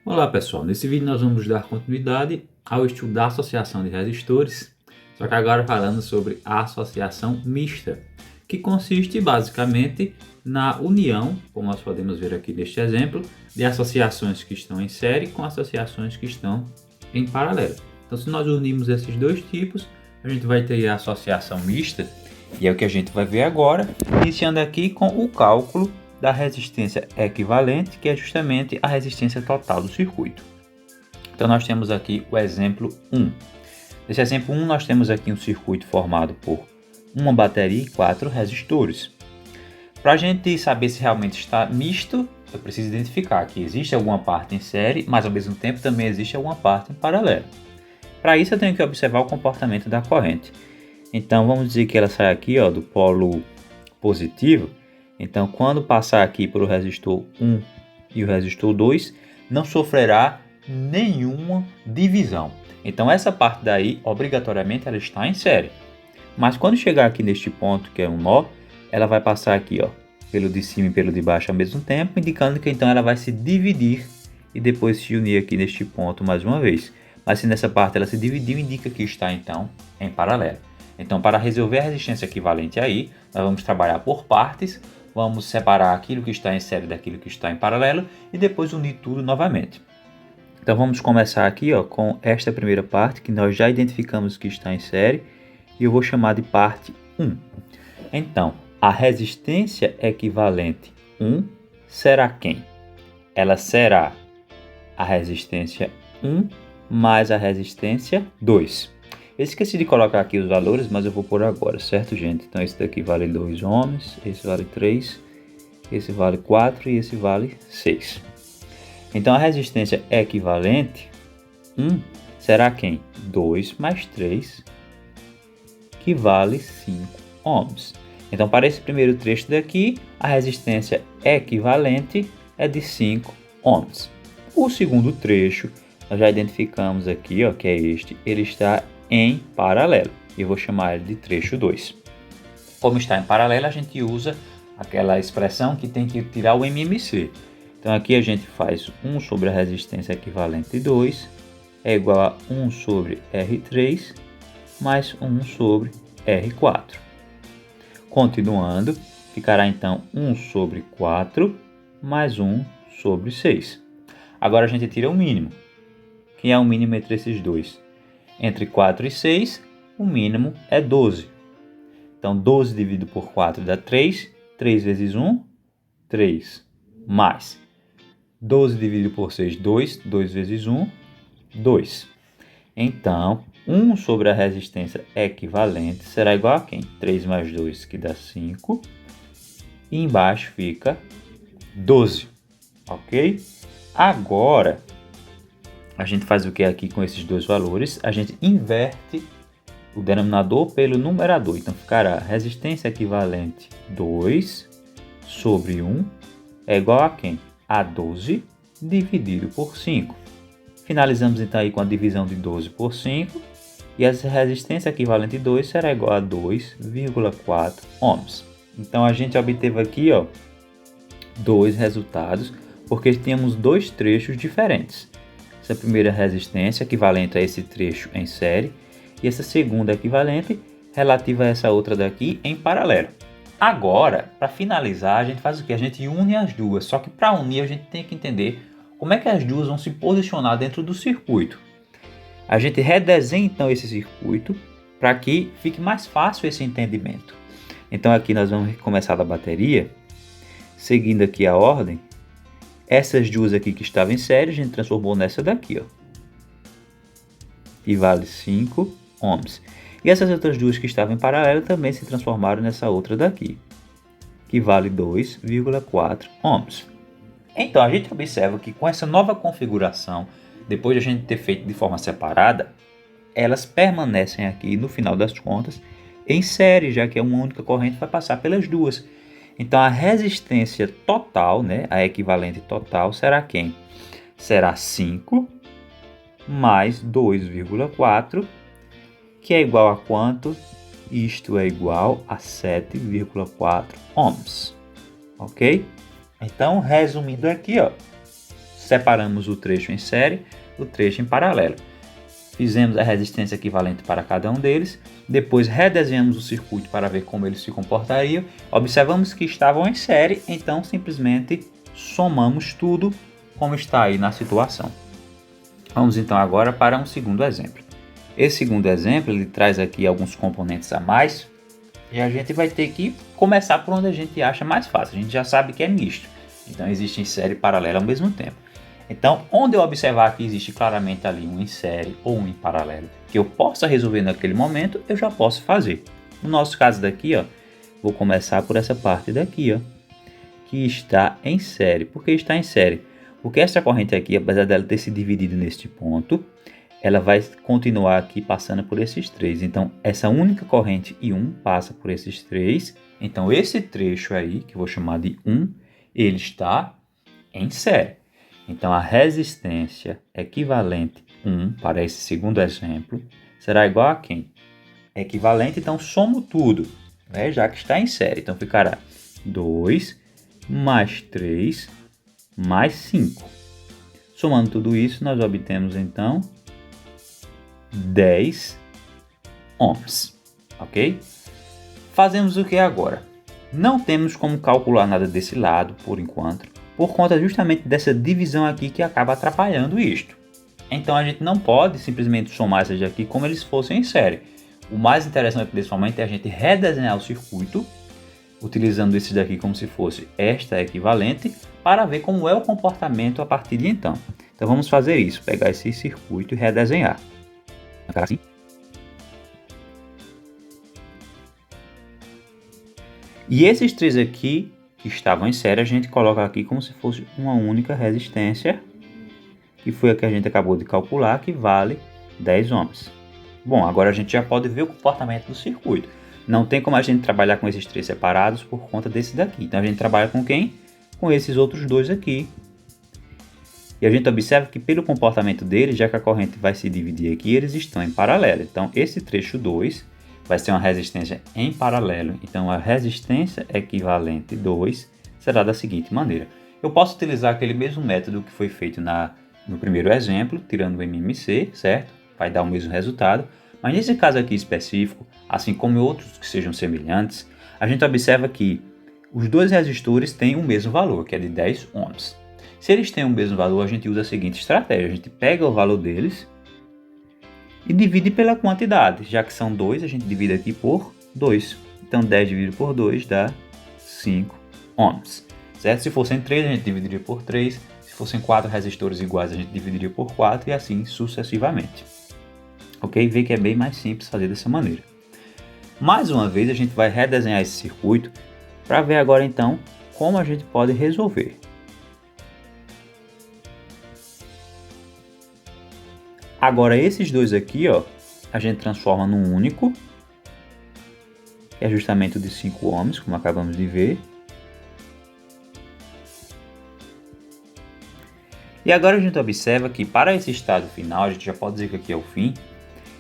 Olá pessoal, nesse vídeo nós vamos dar continuidade ao estudo da associação de resistores, só que agora falando sobre a associação mista, que consiste basicamente na união, como nós podemos ver aqui neste exemplo, de associações que estão em série com associações que estão em paralelo. Então se nós unirmos esses dois tipos, a gente vai ter a associação mista, e é o que a gente vai ver agora, iniciando aqui com o cálculo da resistência equivalente, que é justamente a resistência total do circuito. Então nós temos aqui o exemplo 1. Nesse exemplo 1 nós temos aqui um circuito formado por uma bateria e 4 resistores. Para a gente saber se realmente está misto, eu preciso identificar que existe alguma parte em série, mas ao mesmo tempo também existe alguma parte em paralelo. Para isso eu tenho que observar o comportamento da corrente. Então vamos dizer que ela sai aqui do polo positivo. Então, quando passar aqui para o resistor 1 e o resistor 2, não sofrerá nenhuma divisão. Então, essa parte daí, obrigatoriamente, ela está em série. Mas quando chegar aqui neste ponto, que é um nó, ela vai passar aqui, pelo de cima e pelo de baixo ao mesmo tempo, indicando que então ela vai se dividir e depois se unir aqui neste ponto mais uma vez. Mas se nessa parte ela se dividiu, indica que está então em paralelo. Então, para resolver a resistência equivalente aí, nós vamos trabalhar por partes. Vamos separar aquilo que está em série daquilo que está em paralelo e depois unir tudo novamente. Então vamos começar aqui com esta primeira parte que nós já identificamos que está em série e eu vou chamar de parte 1. Então, a resistência equivalente 1 será quem? Ela será a resistência 1 mais a resistência 2. Eu esqueci de colocar aqui os valores, mas eu vou pôr agora, certo, gente? Então, esse daqui vale 2 ohms, esse vale 3, esse vale 4 e esse vale 6. Então, a resistência equivalente 1 será quem? 2 mais 3, que vale 5 ohms. Então, para esse primeiro trecho daqui, a resistência equivalente é de 5 ohms. O segundo trecho, nós já identificamos aqui, que é este, ele está em paralelo. Eu vou chamar ele de trecho 2. Como está em paralelo, a gente usa aquela expressão que tem que tirar o MMC. Então aqui a gente faz 1 sobre a resistência equivalente 2 é igual a 1 sobre R3 mais 1 sobre R4. Continuando, ficará então 1 sobre 4 mais 1 sobre 6. Agora a gente tira o mínimo. Quem é o mínimo entre esses dois? Entre 4 e 6, o mínimo é 12. Então, 12 dividido por 4 dá 3. 3 vezes 1, 3. Mais 12 dividido por 6, 2. 2 vezes 1, 2. Então, 1 sobre a resistência equivalente será igual a quem? 3 mais 2, que dá 5. E embaixo fica 12. Ok? Agora, a gente faz o que aqui com esses dois valores? A gente inverte o denominador pelo numerador. Então, ficará resistência equivalente 2 sobre 1 é igual a quem? A 12 dividido por 5. Finalizamos então aí com a divisão de 12 por 5. E essa resistência equivalente 2 será igual a 2,4 ohms. Então, a gente obteve aqui dois resultados, porque temos dois trechos diferentes. Essa primeira resistência equivalente a esse trecho em série e essa segunda equivalente relativa a essa outra daqui em paralelo. Agora, para finalizar, a gente faz o que? A gente une as duas, só que para unir a gente tem que entender como é que as duas vão se posicionar dentro do circuito. A gente redesenha então esse circuito para que fique mais fácil esse entendimento. Então aqui nós vamos começar da bateria, seguindo aqui a ordem. Essas duas aqui que estavam em série, a gente transformou nessa daqui, que vale 5 ohms. E essas outras duas que estavam em paralelo também se transformaram nessa outra daqui, que vale 2,4 ohms. Então a gente observa que com essa nova configuração, depois de a gente ter feito de forma separada, elas permanecem aqui no final das contas em série, já que uma única corrente vai passar pelas duas. Então, a resistência total, a equivalente total, será quem? Será 5 mais 2,4, que é igual a quanto? Isto é igual a 7,4 ohms. Ok? Então, resumindo aqui, separamos o trecho em série, o trecho em paralelo. Fizemos a resistência equivalente para cada um deles, depois redesenhamos o circuito para ver como eles se comportariam, observamos que estavam em série, então simplesmente somamos tudo como está aí na situação. Vamos então agora para um segundo exemplo. Esse segundo exemplo ele traz aqui alguns componentes a mais e a gente vai ter que começar por onde a gente acha mais fácil. A gente já sabe que é misto, então existe em série e paralela ao mesmo tempo. Então, onde eu observar que existe claramente ali um em série ou um em paralelo, que eu possa resolver naquele momento, eu já posso fazer. No nosso caso daqui, ó, vou começar por essa parte daqui, ó, que está em série. Por que está em série? Porque essa corrente aqui, apesar dela ter se dividido neste ponto, ela vai continuar aqui passando por esses três. Então, essa única corrente I1 passa por esses três. Então, esse trecho aí, que eu vou chamar de 1, ele está em série. Então, a resistência equivalente 1 para esse segundo exemplo será igual a quem? Equivalente, então somo tudo, né? Já que está em série. Então, ficará 2 mais 3 mais 5. Somando tudo isso, nós obtemos, então, 10 ohms, ok? Fazemos o que agora? Não temos como calcular nada desse lado, por enquanto, por conta justamente dessa divisão aqui que acaba atrapalhando isto. Então a gente não pode simplesmente somar essas aqui como eles fossem em série. O mais interessante desse momento é a gente redesenhar o circuito, utilizando esses daqui como se fosse esta equivalente, para ver como é o comportamento a partir de então. Então vamos fazer isso, pegar esse circuito e redesenhar. Assim. E esses três aqui que estavam em série, a gente coloca aqui como se fosse uma única resistência, que foi a que a gente acabou de calcular, que vale 10 ohms. Bom, agora a gente já pode ver o comportamento do circuito. Não tem como a gente trabalhar com esses três separados por conta desse daqui. Então a gente trabalha com quem? Com esses outros dois aqui. E a gente observa que pelo comportamento deles, já que a corrente vai se dividir aqui, eles estão em paralelo. Então esse trecho 2 vai ser uma resistência em paralelo. Então a resistência equivalente 2 será da seguinte maneira. Eu posso utilizar aquele mesmo método que foi feito no primeiro exemplo, tirando o MMC, certo? Vai dar o mesmo resultado. Mas nesse caso aqui específico, assim como outros que sejam semelhantes, a gente observa que os dois resistores têm o mesmo valor, que é de 10 ohms. Se eles têm o mesmo valor, a gente usa a seguinte estratégia. A gente pega o valor deles e divide pela quantidade. Já que são 2, a gente divide aqui por 2. Então 10 dividido por 2 dá 5 ohms. Certo? Se fossem 3, a gente dividiria por 3. Se fossem 4 resistores iguais, a gente dividiria por 4 e assim sucessivamente. Ok? Vê que é bem mais simples fazer dessa maneira. Mais uma vez, a gente vai redesenhar esse circuito para ver agora então como a gente pode resolver. Agora esses dois aqui, ó, a gente transforma num único, que é justamente o de 5 ohms, como acabamos de ver. E agora a gente observa que para esse estado final, a gente já pode dizer que aqui é o fim,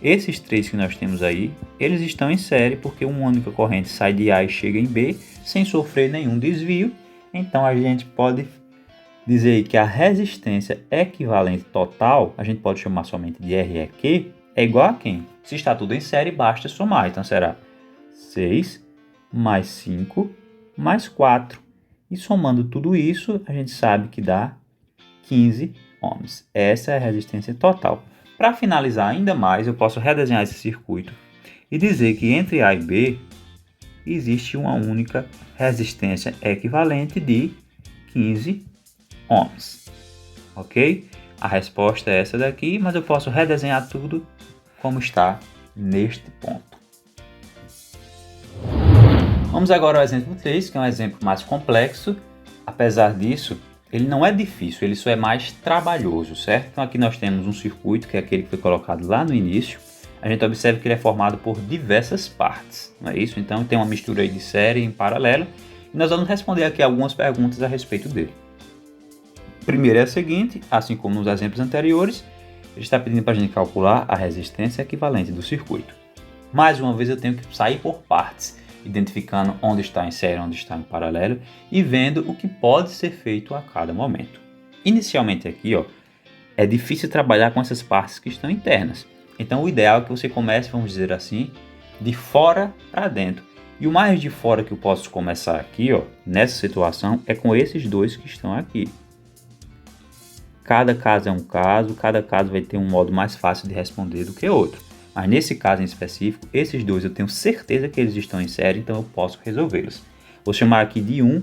esses três que nós temos aí, eles estão em série porque uma única corrente sai de A e chega em B sem sofrer nenhum desvio. Então a gente pode dizer que a resistência equivalente total, a gente pode chamar somente de REQ, é igual a quem? Se está tudo em série, basta somar. Então será 6 mais 5 mais 4. E somando tudo isso, a gente sabe que dá 15 ohms. Essa é a resistência total. Para finalizar ainda mais, eu posso redesenhar esse circuito e dizer que entre A e B existe uma única resistência equivalente de 15 ohms. Ok? A resposta é essa daqui, mas eu posso redesenhar tudo como está neste ponto. Vamos agora ao exemplo 3, que é um exemplo mais complexo. Apesar disso, ele não é difícil, ele só é mais trabalhoso, certo? Então aqui nós temos um circuito, que é aquele que foi colocado lá no início. A gente observa que ele é formado por diversas partes, não é isso? Então tem uma mistura aí de série em paralelo. E nós vamos responder aqui algumas perguntas a respeito dele. Primeiro é a seguinte, assim como nos exemplos anteriores, ele está pedindo para a gente calcular a resistência equivalente do circuito. Mais uma vez eu tenho que sair por partes, identificando onde está em série, onde está em paralelo e vendo o que pode ser feito a cada momento. Inicialmente aqui, ó, é difícil trabalhar com essas partes que estão internas. Então o ideal é que você comece, vamos dizer assim, de fora para dentro. E o mais de fora que eu posso começar aqui, ó, nessa situação, é com esses dois que estão aqui. Cada caso é um caso, cada caso vai ter um modo mais fácil de responder do que outro. Mas nesse caso em específico, esses dois eu tenho certeza que eles estão em série, então eu posso resolvê-los. Vou chamar aqui de 1.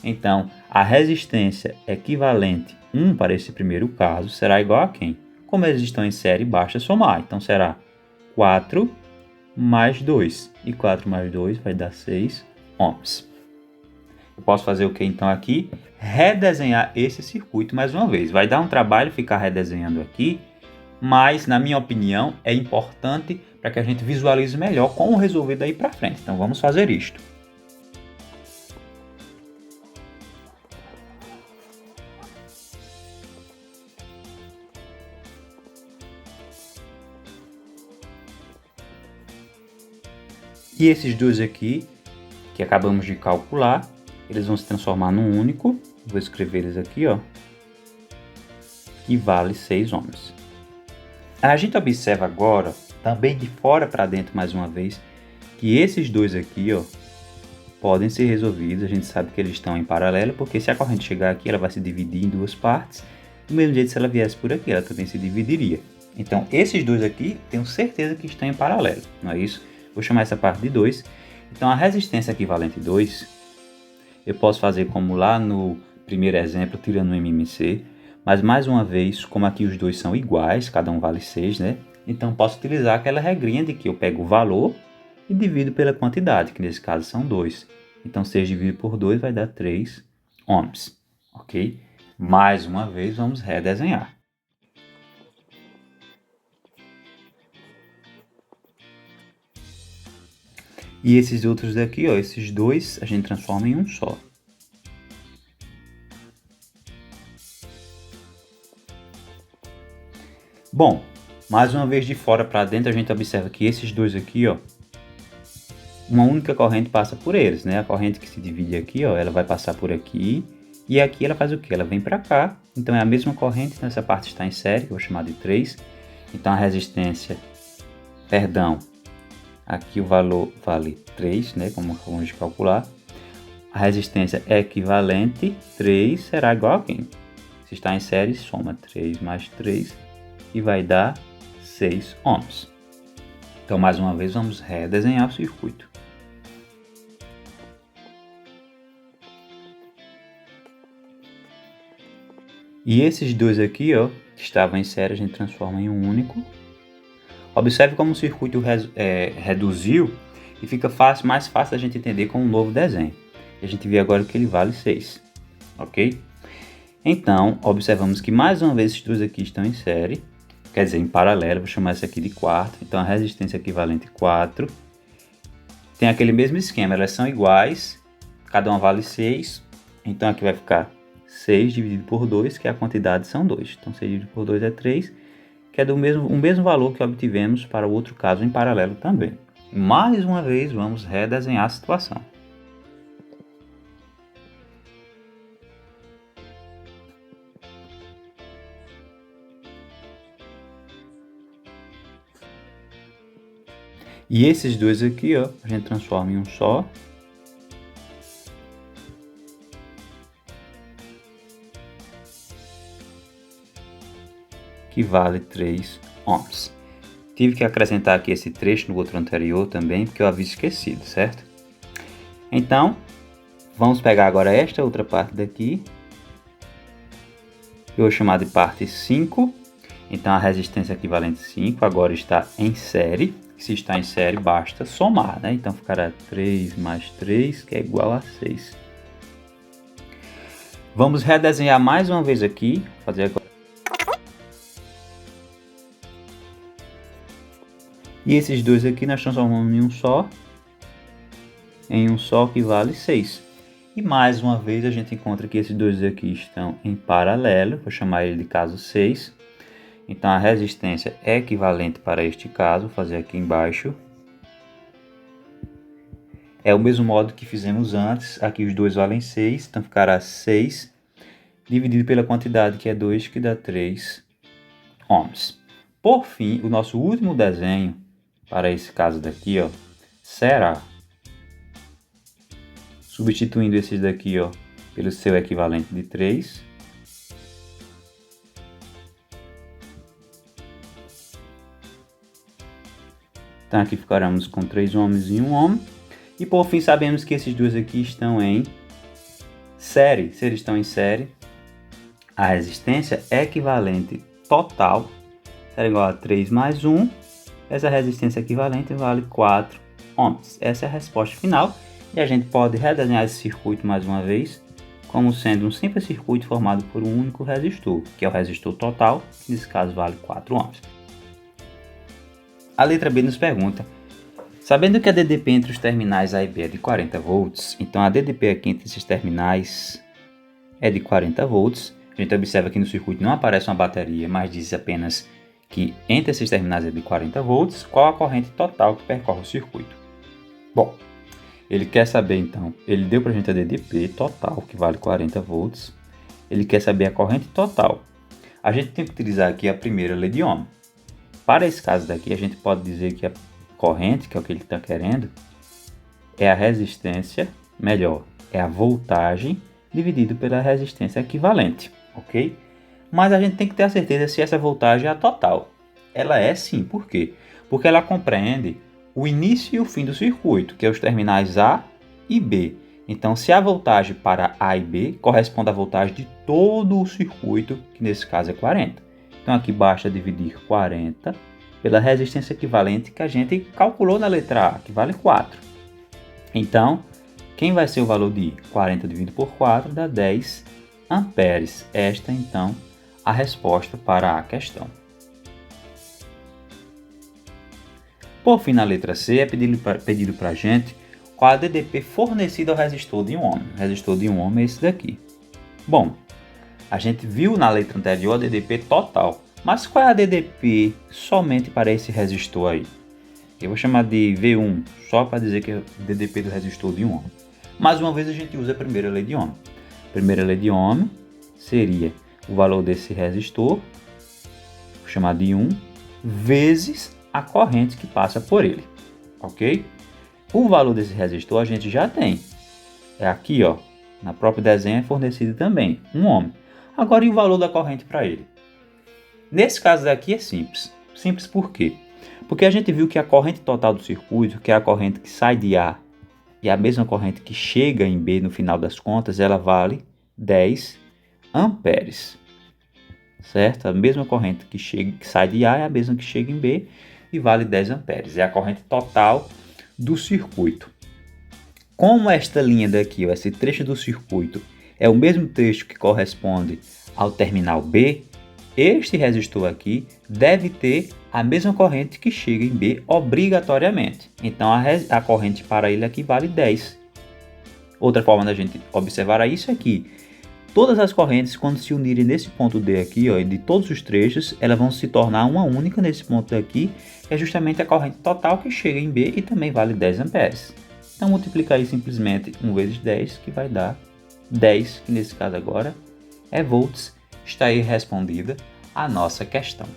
Então, a resistência equivalente 1 para esse primeiro caso será igual a quem? Como eles estão em série, basta somar. Então, será 4 mais 2. E 4 mais 2 vai dar 6 ohms. Eu posso fazer o que então aqui? Redesenhar esse circuito mais uma vez. Vai dar um trabalho ficar redesenhando aqui, mas na minha opinião é importante para que a gente visualize melhor como resolver daí para frente. Então vamos fazer isto. E esses dois aqui, que acabamos de calcular, eles vão se transformar num único. Vou escrever eles aqui, ó, que vale 6 ohms. A gente observa agora, também de fora para dentro mais uma vez, que esses dois aqui, ó, podem ser resolvidos. A gente sabe que eles estão em paralelo, porque se a corrente chegar aqui, ela vai se dividir em duas partes. Do mesmo jeito, se ela viesse por aqui, ela também se dividiria. Então, esses dois aqui, tenho certeza que estão em paralelo, não é isso? Vou chamar essa parte de 2. Então, a resistência equivalente 2, eu posso fazer como lá no primeiro exemplo, tirando o MMC, mas mais uma vez, como aqui os dois são iguais, cada um vale 6, né? Então, posso utilizar aquela regrinha de que eu pego o valor e divido pela quantidade, que nesse caso são 2. Então, 6 dividido por 2 vai dar 3 ohms, ok? Mais uma vez, vamos redesenhar. E esses outros daqui, ó, esses dois, a gente transforma em um só. Bom, mais uma vez de fora para dentro, a gente observa que esses dois aqui, ó, uma única corrente passa por eles, né? A corrente que se divide aqui, ó, ela vai passar por aqui, e aqui ela faz o quê? Ela vem para cá, então é a mesma corrente, então essa parte está em série, que eu vou chamar de 3. Então a resistência, aqui o valor vale 3, né? Como acabamos de calcular. A resistência equivalente 3 será igual a quem? Se está em série, soma 3 mais 3 e vai dar 6 ohms. Então, mais uma vez, vamos redesenhar o circuito. E esses dois aqui, ó, que estavam em série, a gente transforma em um único. Observe como o circuito reduziu e fica mais fácil a gente entender com um novo desenho. E a gente vê agora que ele vale 6, ok? Então, observamos que mais uma vez esses dois aqui estão em série, quer dizer, em paralelo, vou chamar esse aqui de quarto. Então, a resistência equivalente 4. Tem aquele mesmo esquema, elas são iguais, cada uma vale 6. Então, aqui vai ficar 6 dividido por 2, que a quantidade são 2. Então, 6 dividido por 2 é 3, que é o mesmo valor que obtivemos para o outro caso em paralelo também. Mais uma vez, vamos redesenhar a situação. E esses dois aqui, ó, a gente transforma em um só. Que vale 3 ohms. Tive que acrescentar aqui esse trecho no outro anterior também, porque eu havia esquecido, certo? Então, vamos pegar agora esta outra parte daqui. Eu vou chamar de parte 5. Então, a resistência equivalente 5 agora está em série. Se está em série, basta somar, né? Então, ficará 3 mais 3, que é igual a 6. Vamos redesenhar mais uma vez aqui. Fazer agora. E esses dois aqui nós transformamos em um só que vale 6. E mais uma vez a gente encontra que esses dois aqui estão em paralelo, vou chamar ele de caso 6. Então a resistência é equivalente para este caso, vou fazer aqui embaixo. É o mesmo modo que fizemos antes, aqui os dois valem 6, então ficará 6 dividido pela quantidade que é 2, que dá 3 ohms. Por fim, o nosso último desenho para esse caso daqui, ó, será, substituindo esses daqui, ó, pelo seu equivalente de 3, então aqui ficaremos com 3 ohms e 1 ohm. E por fim sabemos que esses dois aqui estão em série. Se eles estão em série, a resistência equivalente total será igual a 3 mais 1. Essa resistência equivalente vale 4 ohms. Essa é a resposta final. E a gente pode redesenhar esse circuito mais uma vez, como sendo um simples circuito formado por um único resistor, que é o resistor total, que nesse caso vale 4 ohms. A letra B nos pergunta: sabendo que a DDP entre os terminais A e B é de 40 volts, então a DDP aqui entre esses terminais é de 40 volts. A gente observa que no circuito não aparece uma bateria, mas diz apenas que entre esses terminais é de 40 volts. Qual a corrente total que percorre o circuito? Bom, ele quer saber então, ele deu para a gente a DDP total, que vale 40 volts. Ele quer saber a corrente total. A gente tem que utilizar aqui a primeira lei de Ohm. Para esse caso daqui, a gente pode dizer que a corrente, que é o que ele está querendo, é a resistência, melhor, é a voltagem dividido pela resistência equivalente, ok? Mas a gente tem que ter a certeza se essa voltagem é a total. Ela é sim, por quê? Porque ela compreende o início e o fim do circuito, que é os terminais A e B. Então, se a voltagem para A e B corresponde à voltagem de todo o circuito, que nesse caso é 40. Então, aqui basta dividir 40 pela resistência equivalente que a gente calculou na letra A, que vale 4. Então, quem vai ser o valor de 40 dividido por 4 dá 10 amperes. Esta, então, a resposta para a questão. Por fim, na letra C, é pedido para a gente qual a DDP fornecida ao resistor de 1 ohm. O resistor de 1 ohm é esse daqui. Bom, a gente viu na letra anterior a DDP total, mas qual é a DDP somente para esse resistor aí? Eu vou chamar de V1, só para dizer que é o DDP do resistor de 1 ohm. Mais uma vez a gente usa a primeira lei de Ohm. A primeira lei de Ohm seria o valor desse resistor, vou chamar de 1, vezes a corrente que passa por ele, ok? O valor desse resistor a gente já tem. É aqui, ó, na própria desenho é fornecido também, 1 ohm. Agora, e o valor da corrente para ele? Nesse caso daqui é simples. Simples por quê? Porque a gente viu que a corrente total do circuito, que é a corrente que sai de A, e a mesma corrente que chega em B no final das contas, ela vale 10 amperes. Certo? A mesma corrente que sai de A é a mesma que chega em B e vale 10 amperes. É a corrente total do circuito. Como esta linha daqui, esse trecho do circuito, é o mesmo trecho que corresponde ao terminal B, este resistor aqui deve ter a mesma corrente que chega em B obrigatoriamente. Então a corrente para ele aqui vale 10. Outra forma da gente observar isso é que todas as correntes, quando se unirem nesse ponto D aqui, ó, de todos os trechos, elas vão se tornar uma única nesse ponto aqui, que é justamente a corrente total que chega em B e também vale 10 amperes. Então multiplicar aí simplesmente 1 vezes 10, que vai dar 10, que nesse caso agora é volts. Está aí respondida a nossa questão.